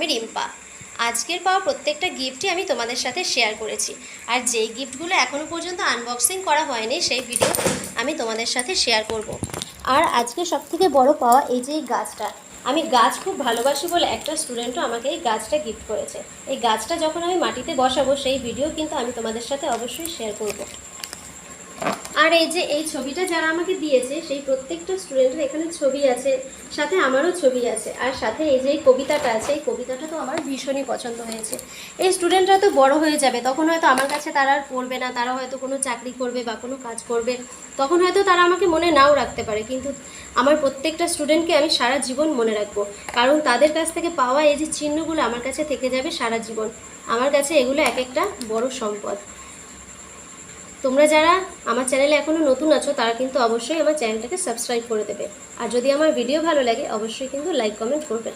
আমি রিম্পা। আজকের পাওয়া প্রত্যেকটা গিফটই আমি তোমাদের সাথে শেয়ার করেছি, আর যেই গিফটগুলো এখনও পর্যন্ত আনবক্সিং করা হয়নি সেই ভিডিও আমি তোমাদের সাথে শেয়ার করব। আর আজকে সবথেকে বড় পাওয়া এই যে এই গাছটা, আমি গাছ খুব ভালোবাসি বলে একটা স্টুডেন্টও আমাকে এই গাছটা গিফট করেছে। এই গাছটা যখন আমি মাটিতে বসাবো সেই ভিডিও কিন্তু আমি তোমাদের সাথে অবশ্যই শেয়ার করব। আর এই যে এই ছবিটা যারা আমাকে দিয়েছে সেই প্রত্যেকটা স্টুডেন্টের এখানে ছবি আছে, সাথে আমারও ছবি আছে, আর সাথে এই যে এই কবিতাটা আছে, এই কবিতাটা তো আমার ভীষণই পছন্দ হয়েছে। এই স্টুডেন্টরা তো বড় হয়ে যাবে, তখন হয়তো আমার কাছে তারা আর পড়বে না, তারা হয়তো কোনো চাকরি করবে বা কোনো কাজ করবে, তখন হয়তো তারা আমাকে মনে নাও রাখতে পারে, কিন্তু আমার প্রত্যেকটা স্টুডেন্টকে আমি সারা জীবন মনে রাখবো, কারণ তাদের কাছ থেকে পাওয়া এই যে চিহ্নগুলো আমার কাছে থেকে যাবে সারা জীবন। আমার কাছে এগুলো এক একটা বড় সম্পদ। তোমরা যারা আমার চ্যানেলে এখনও নতুন আছো তারা কিন্তু অবশ্যই আমার চ্যানেলটাকে সাবস্ক্রাইব করে দেবে, আর যদি আমার ভিডিও ভালো লাগে অবশ্যই কিন্তু লাইক কমেন্ট করবে।